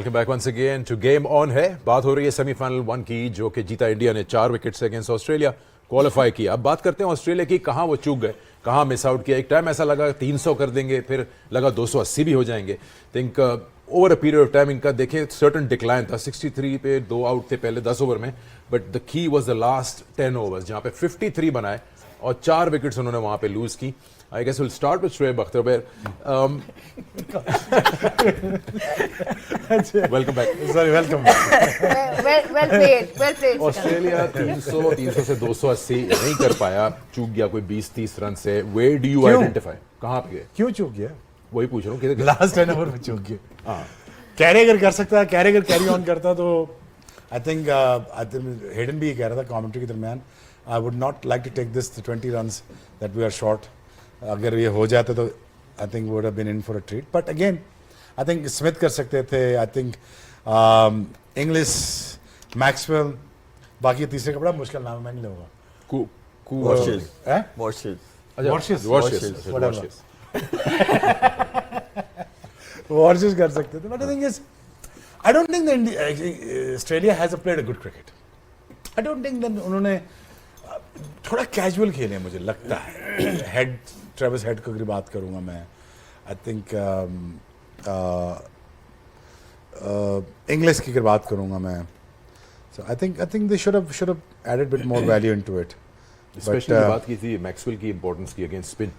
Welcome back once again to Game On है। बात हो रही है सेमीफाइनल 1 की, जो कि जीता इंडिया ने 4 विकेट से अगेंस्ट ऑस्ट्रेलिया, क्वालिफाई किया। अब बात करते हैं ऑस्ट्रेलिया की, कहाँ वो चूक गए, कहाँ मिस आउट किया। एक टाइम ऐसा लगा 300 कर देंगे, फिर लगा 280 भी हो जाएंगे। Think over a period of time इनका देखें सर्टन डिक्लाइन था। 63 पे 2 आउट थे पहले 10 ओवर में, but the key was the last 10 overs जहाँ पे 53 बनाए और 4 विकेट्स उन्होंने वहाँ पे लूज की। I guess we'll start with Shoaib Akhtar. Welcome back. Sorry, welcome back. well played. Australia 300 से 280 नहीं कर पाया, चूक गया कोई 20-30 रन से। Where do you identify? कहाँ पे गए? क्यों चूक गया? वही पूछ रहा हूँ। किधर लास्ट 10 ओवर में चूक गया। हाँ, कैरी कर सकता है, कैरी ऑन करता तो आई थिंक हेडन भी कह रहा था कमेंट्री के दरमियान, I would not like to take this 20 runs that we are short. अगर ये हो जाता तो I think would have been in for a treat, but again I think Smith कर सकते थे, आई थिंक इंग्लिश, मैक्सवेल, बाकी तीसरे का बड़ा मुश्किल नाम है, मैं नहीं लूंगा। वॉर्शेस कर सकते थे, but I think is I don't think Australia has played a good cricket. I don't think उन्होंने थोड़ा कैजुअल खेले, मुझे लगता है। हेड ट्रेविस हेड की अगर बात करूंगा मैं, आई थिंक इंग्लिश की अगर बात करूंगा मैं, so I think they should have added bit more value into it. Especially बात की थी मैक्सवेल की इंपॉर्टेंस की अगेंस्ट स्पिन।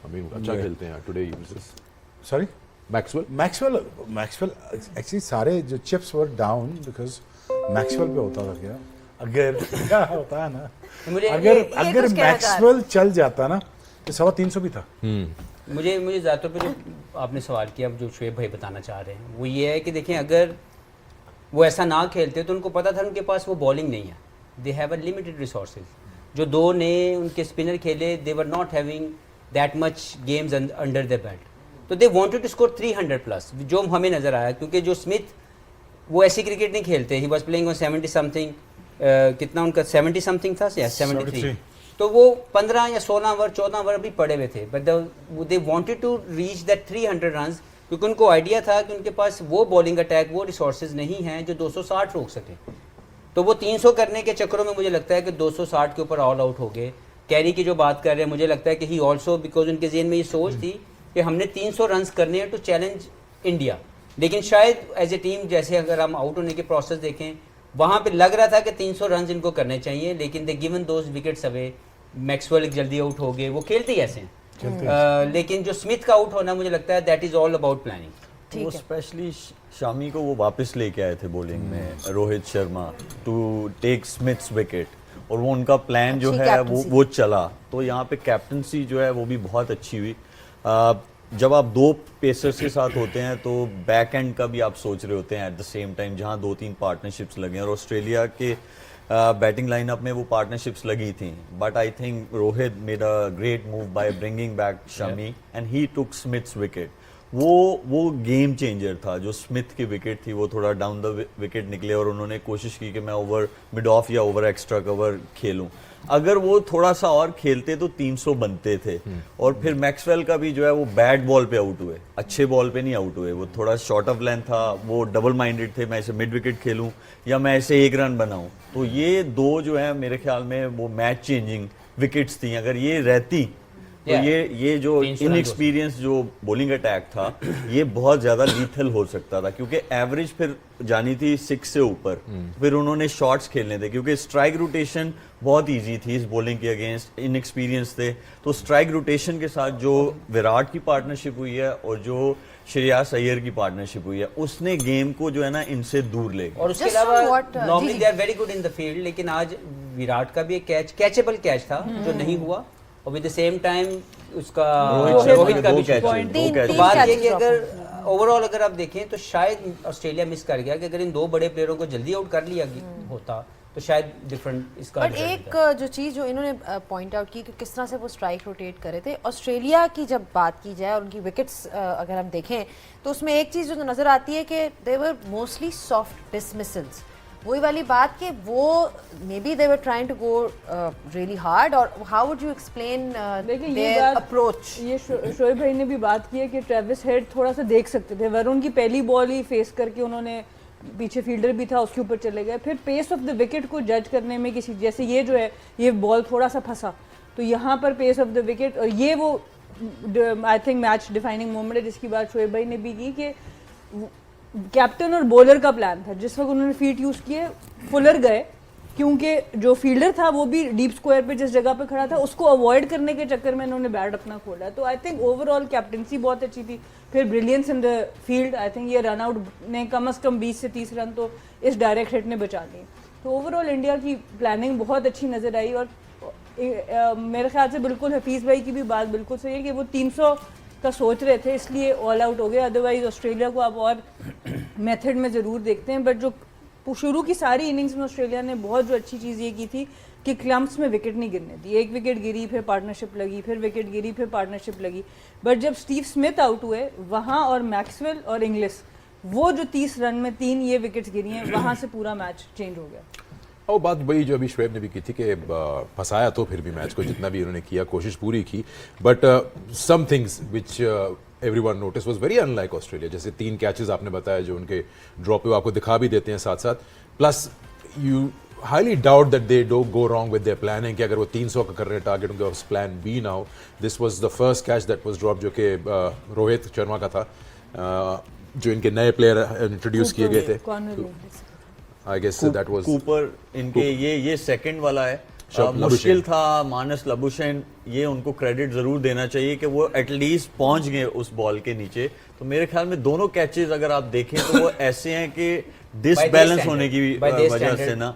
आई मीन अच्छा खेलते हैं today uses. Sorry, Maxwell actually सारे जो chips were down because Maxwell पे होता था। क्या अगर क्या होता है ना, अगर मैक्सवेल चल जाता ना तो 350 भी था। मुझे ज़्यादातर पे जो आपने सवाल किया, जो शोएब भाई बताना चाह रहे हैं वो ये है कि देखें, अगर वो ऐसा ना खेलते तो उनको पता था उनके पास वो बॉलिंग नहीं है, they have a limited resources. जो 2 नए उनके स्पिनर खेले, they were not having that much games under the belt, तो they wanted to score 300 plus, जो हमें नज़र आया। क्योंकि जो स्मिथ वो ऐसी क्रिकेट नहीं खेलते, he was playing on 70 something, कितना उनका 70 समथिंग था या 73, तो वो 15 या 16 ओवर 14 ओवर अभी पड़े हुए थे, but they wanted to reach that 300 runs, क्योंकि उनको आइडिया था कि उनके पास वो बॉलिंग अटैक, वो रिसोर्सेज नहीं हैं जो 260 रोक सके। तो वो 300 करने के चक्करों में मुझे लगता है कि 260 के ऊपर ऑल आउट हो गए। कैरी की जो बात कर रहे हैं, मुझे लगता है कि ही ऑल्सो, बिकॉज उनके जेहन में ये सोच थी कि हमने 300 रन्स करने हैं टू चैलेंज इंडिया, लेकिन शायद एज ए टीम, जैसे अगर हम आउट होने के प्रोसेस देखें, वहाँ पे लग रहा था कि 300 रन इनको करने चाहिए, लेकिन they given those wickets away. Maxwell जल्दी आउट हो गए, वो खेलते ही ऐसे हैं। लेकिन जो स्मिथ का आउट होना, मुझे लगता है that is all about planning. वो स्पेशली शामी को वो वापस लेके आए थे बॉलिंग में, Rohit Sharma, to take Smith's wicket, और वो उनका प्लान जो है वो चला। तो यहाँ पे कैप्टनसी जो है वो भी बहुत अच्छी हुई। जब आप 2 पेसर्स के साथ होते हैं तो बैक एंड का भी आप सोच रहे होते हैं एट द सेम टाइम, जहां 2-3 पार्टनरशिप्स लगे, और ऑस्ट्रेलिया के बैटिंग लाइनअप में वो पार्टनरशिप्स लगी थी। But I think Rohit made a great move by bringing back Shami and he took Smiths wicket. वो गेम चेंजर था। जो स्मिथ की विकेट थी वो थोड़ा डाउन द विकेट निकले, और उन्होंने कोशिश की कि मैं ओवर मिड ऑफ या ओवर एक्स्ट्रा कवर खेलूं। अगर वो थोड़ा सा और खेलते तो 300 बनते थे। और फिर मैक्सवेल का भी जो है वो बैड बॉल पे आउट हुए, अच्छे बॉल पे नहीं आउट हुए। वो थोड़ा शॉर्ट ऑफ लेंथ था, वो डबल माइंडेड थे, मैं ऐसे मिड विकेट खेलूं या मैं ऐसे 1 रन बनाऊं। तो ये 2 जो है मेरे ख्याल में वो मैच चेंजिंग विकेट्स थी। अगर ये रहती तो ये जो इनएक्सपीरियंस जो बॉलिंग अटैक था, ये बहुत ज्यादा लीथल हो सकता था, क्योंकि एवरेज फिर जानी थी 6 से ऊपर। फिर उन्होंने शॉट्स खेलने थे, क्योंकि स्ट्राइक रोटेशन बहुत इजी थी इस बॉलिंग के अगेंस्ट, इनएक्सपीरियंस थे। तो स्ट्राइक रोटेशन के साथ जो विराट की पार्टनरशिप हुई है और जो श्रेयस अय्यर की पार्टनरशिप हुई है, उसने गेम को जो है ना इनसे दूर ले गया। और उसके अलावा normally they are very good in the field, लेकिन आज विराट का भी एक कैचेबल कैच था जो नहीं हुआ, और विद द सेम टाइम उसका रोहित का भी कैच। तो बात ये कि अगर ओवरऑल अगर आप देखें तो शायद ऑस्ट्रेलिया मिस कर गया कि अगर इन 2 बड़े प्लेयरों को जल्दी आउट कर लिया होता तो शायद डिफरेंट इसका। बट एक जो चीज़ जो इन्होंने पॉइंट आउट की कि किस तरह से वो स्ट्राइक रोटेट करे थे, ऑस्ट्रेलिया की जब बात की जाए और उनकी विकेट्स अगर हम देखें तो उसमें एक चीज़ जो नज़र आती है कि they were mostly soft dismissals. वही वाली बात कि वो may be they were trying to go really hard, और हाउ वुड यू एक्सप्लेन देखिए ये देयर बात अप्रोच? ये शोएब भाई ने भी बात की है कि ट्रेविस हेड थोड़ा सा देख सकते थे, वरुण की पहली बॉल ही फेस करके उन्होंने, पीछे फील्डर भी था उसके ऊपर चले गए, फिर पेस ऑफ द विकेट को जज करने में किसी, जैसे ये जो है ये बॉल थोड़ा सा फंसा तो यहाँ पर पेस ऑफ द विकेट, और ये वो I think match defining moment है जिसकी बात शोएब भाई ने भी की कि कैप्टन और बॉलर का प्लान था। जिस वक्त उन्होंने फीट यूज़ किए फुलर गए, क्योंकि जो फील्डर था वो भी डीप स्क्वायर पे जिस जगह पे खड़ा था उसको अवॉइड करने के चक्कर में इन्होंने बैट अपना खोला। तो आई थिंक ओवरऑल कैप्टनसी बहुत अच्छी थी, फिर brilliance in the field. I think ये रन आउट ने कम से कम 20 से 30 रन तो इस डायरेक्ट हिट ने बचा दिए। तो ओवरऑल इंडिया की प्लानिंग बहुत अच्छी नज़र आई, और मेरे ख्याल से बिल्कुल हफीज़ भाई की भी बात बिल्कुल सही है कि वो 300 का सोच रहे थे इसलिए ऑल आउट हो गए, अदरवाइज ऑस्ट्रेलिया को आप और मेथड में ज़रूर देखते हैं। बट जो शुरू की सारी इनिंग्स में ऑस्ट्रेलिया ने बहुत जो अच्छी चीज़ ये की थी कि क्लम्प्स में विकेट नहीं गिरने दी। एक विकेट गिरी, फिर पार्टनरशिप लगी, फिर विकेट गिरी, फिर पार्टनरशिप लगी। बट जब स्टीव स्मिथ आउट हुए वहाँ, और मैक्सवेल और इंग्लिश, वो जो 30 रन में 3 ये विकेट्स गिरी हैं, वहाँ से पूरा मैच चेंज हो गया। और बात वही जो अभी शोएब ने भी की थी कि फंसाया तो फिर भी मैच को जितना भी उन्होंने किया कोशिश पूरी की, but some things which everyone notice was very unlike Australia. जैसे 3 कैचेस आपने बताया जो उनके ड्रॉप पे आपको दिखा भी देते हैं साथ साथ, plus you highly doubt that they don't go wrong with their planning कि अगर वो 300 का कर रहे हैं टारगेट उनके पास प्लान बी ना हो। This was the first catch that was drop जो कि रोहित शर्मा का था, जो इनके नए प्लेयर इंट्रोड्यूस किए गए थे। I guess that was Cooper इनके ये सेकंड वाला है। शब मुश्किल था, मानस लबुशेन, ये उनको क्रेडिट जरूर देना चाहिए कि वो एटलीस्ट पहुंच गए उस बॉल के नीचे। तो मेरे ख्याल में दोनों कैचेस अगर आप देखें तो वो ऐसे हैं कि डिसबैलेंस होने की वजह से ना,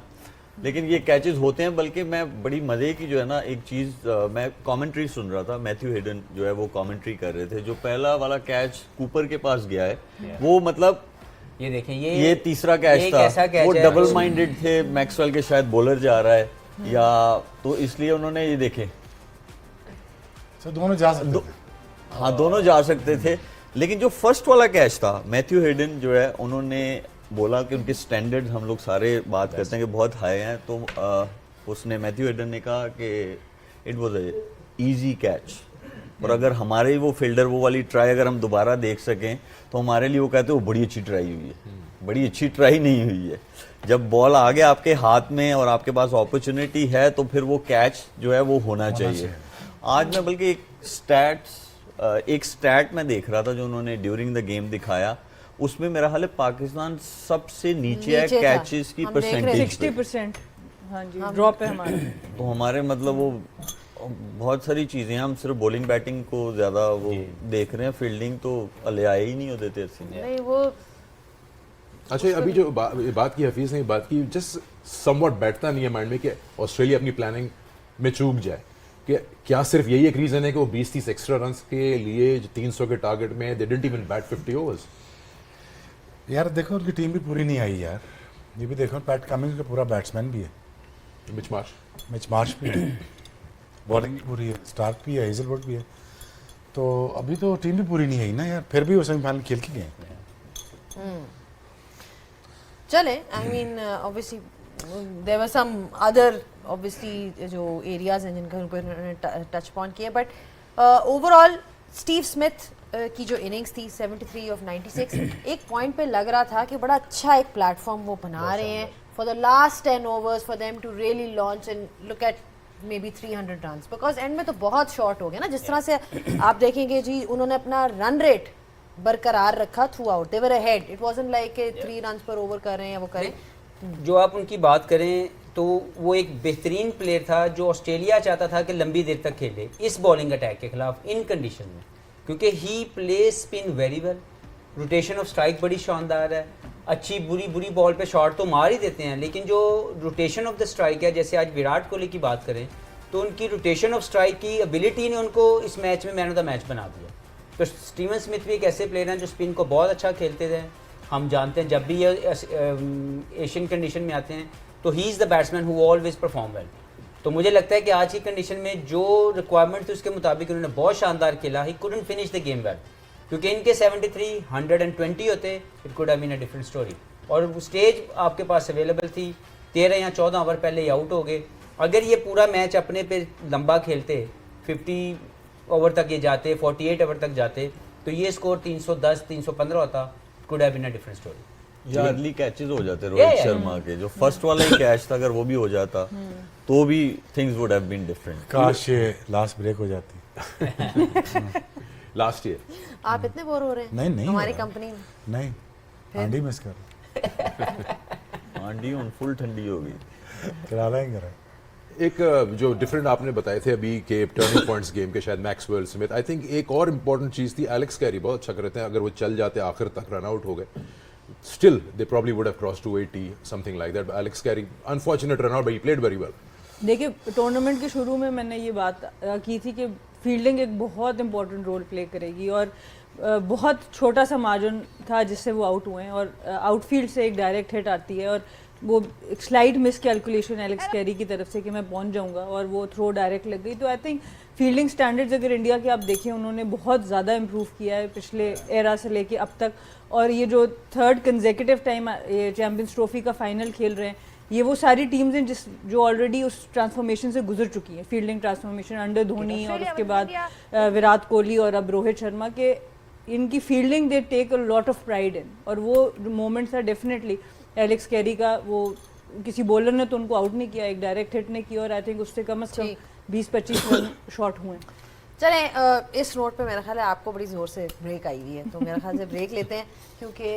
लेकिन ये कैचेस होते हैं। बल्कि मैं बड़ी मजे की जो है ना एक चीज, मैं कमेंट्री सुन रहा था, मैथ्यू हेडन जो है वो कमेंट्री कर रहे थे, जो पहला वाला कैच कूपर के पास गया है वो मतलब ये देखें ये तीसरा कैच था, वो डबल माइंडेड थे, मैक्सवेल के शायद बॉलर जा रहा है या तो इसलिए उन्होंने ये देखे तो दोनों जा सकते थे। हाँ दोनों जा सकते थे। लेकिन जो फर्स्ट वाला कैच था मैथ्यू हेडन जो है उन्होंने बोला कि उनके स्टैंडर्ड हम लोग सारे बात करते हैं कि बहुत हाई हैं, तो उसने मैथ्यू हेडन ने कहा कि it was a easy catch, और अगर हमारे वो फील्डर वो वाली ट्राई अगर हम दोबारा देख सकें तो हमारे लिए वो कहते हैं वो बड़ी अच्छी ट्राई हुई है। बड़ी अच्छी ट्राई नहीं हुई है। जब बॉल आ गया आपके हाथ में और आपके पास अपॉर्चुनिटी है तो फिर वो कैच जो है वो होना चाहिए। आज मैं बल्कि एक स्टैट मैं देख रहा था जो उन्होंने ड्यूरिंग द गेम दिखाया, उसमें मेरा हाल है पाकिस्तान सबसे नीचे है कैचेस की परसेंटेज 60%। हाँ जी, ड्रॉप है हमारा। तो हमारे मतलब वो बहुत सारी चीजें, हम सिर्फ बॉलिंग बैटिंग को ज्यादा वो देख रहे हैं, फील्डिंग तो ले आए ही नहीं होते थे नहीं वो। अच्छा अभी जो बात की हफीज ने बात की, जस्ट समवट बैठता नहीं है माइंड में कि ऑस्ट्रेलिया अपनी प्लानिंग में चूक जाए, कि क्या सिर्फ यही एक रीजन है कि वो 20-30 एक्स्ट्रा रन्स के लिए 300 के टारगेट में they didn't even bat 50 overs? यार देखो उनकी टीम भी पूरी नहीं आई यार, ये भी देखो पैट कमिंस का पूरा बैट्समैन भी है, मिच मार्श भी है, बॉलिंग भी पूरी है, स्टार्क भी है, हेजलवुड भी है, तो अभी तो टीम भी पूरी नहीं आई ना यार, फिर भी वो सेमीफाइनल खेल के गए। चले, I mean obviously there were some other obviously जो एरियाज हैं जिनका ऊपर टच पॉइंट किया, बट ओवरऑल स्टीव स्मिथ की जो इनिंग्स थी 73 ऑफ 96, एक पॉइंट पे लग रहा था कि बड़ा अच्छा एक प्लेटफॉर्म वो बना रहे हैं for the last 10 overs for them to really launch and look at may be 300 run, because end में तो बहुत शॉर्ट हो गया ना। जिस तरह से आप देखेंगे जी उन्होंने अपना रन रेट बरकरार रखा through out, they were ahead, it wasn't like 3 run पर ओवर कर रहे हैं या वो करें। जो आप उनकी बात करें तो वो एक बेहतरीन प्लेयर था जो ऑस्ट्रेलिया चाहता था कि लंबी देर तक खेले इस बॉलिंग अटैक के खिलाफ इन कंडीशन में, क्योंकि he play spin very well, rotation of strike बड़ी शानदार है, अच्छी बुरी बॉल पे शॉट तो मार ही देते हैं, लेकिन जो रोटेशन ऑफ द स्ट्राइक है, जैसे आज विराट कोहली की बात करें तो उनकी रोटेशन ऑफ स्ट्राइक की एबिलिटी ने उनको इस मैच में मैन ऑफ द मैच बना दिया। तो स्टीवन स्मिथ भी एक ऐसे प्लेयर हैं जो स्पिन को बहुत अच्छा खेलते थे। हम जानते हैं जब भी ये एशियन कंडीशन में आते हैं तो he is the batsman who always perform well. तो मुझे लगता है कि आज की कंडीशन में जो रिक्वायरमेंट थी उसके मुताबिक उन्होंने बहुत शानदार खेला। He couldn't finish the game well, क्योंकि इनके 73 120 होते, it could have been a different story. और स्टेज आपके पास अवेलेबल थी, 13 या 14 ओवर पहले ही आउट हो गए। अगर ये पूरा मैच अपने पे लंबा खेलते, 50 ओवर तक ये जाते, 48 ओवर तक जाते, तो ये स्कोर 310 315 होता, could have been a different story. या अर्ली कैचेस हो जाते रोहित शर्मा के, जो फर्स्ट वाला ही कैच था अगर वो भी हो जाता तो भी things would have been different. काश ये लास्ट ब्रेक हो जाती। लास्ट ईयर आप इतने बोर हो रहे हैं नहीं, नहीं हमारी हो रहा। कंपनी में? नहीं, आंधी मिस कर आंधी ऑन फुल ठंडी हो गई। करा लेंगे रे। एक जो डिफरेंट आपने बताए थे अभी के टर्निंग पॉइंट्स गेम के, शायद मैक्सवेल स्मिथ, आई थिंक एक और इम्पोर्टेंट चीज़ थी, एलेक्स कैरी बहुत अच्छा कर रहे थे, अगर वो चल जाते आखिर तक रन आउट हो गए, still they probably would have cross 280 something like that. Alex Carey unfortunate run out but he played very well. देखिए, टूर्नामेंट के शुरू में मैंने ये बात की थी कि फील्डिंग एक बहुत इंपॉर्टेंट रोल प्ले करेगी, और बहुत छोटा सा मार्जिन था जिससे वो आउट हुए हैं, और आउटफील्ड से एक डायरेक्ट हिट आती है, और वो एक slide miss calculation Alex Carey की तरफ से कि मैं पहुंच जाऊंगा, और वो थ्रो डायरेक्ट लग गई। तो आई थिंक फील्डिंग स्टैंडर्ड्स अगर इंडिया के आप देखें, उन्होंने बहुत ज़्यादा इम्प्रूव किया है पिछले एरा से लेके अब तक, और ये जो थर्ड कंसेक्यूटिव टाइम ये चैम्पियंस ट्रॉफी का फाइनल खेल रहे हैं, ये वो सारी टीम्स हैं जो ऑलरेडी उस ट्रांसफॉर्मेशन से गुजर चुकी हैं, फील्डिंग ट्रांसफॉर्मेशन अंडर धोनी और उसके बाद विराट कोहली और अब रोहित शर्मा के, इनकी fielding they take a lot of pride in, और वो मोमेंट्स है डेफिनेटली एलेक्स कैरी का, वो किसी बॉलर ने तो उनको आउट नहीं किया, एक डायरेक्ट हिट ने किया, और आई थिंक उससे कम से कम 20-25 रन शॉट हुए। चलें, इस नोट पे मेरा ख्याल है आपको बड़ी जोर से ब्रेक आई हुई है, तो मेरा ख्याल से ब्रेक लेते हैं, क्योंकि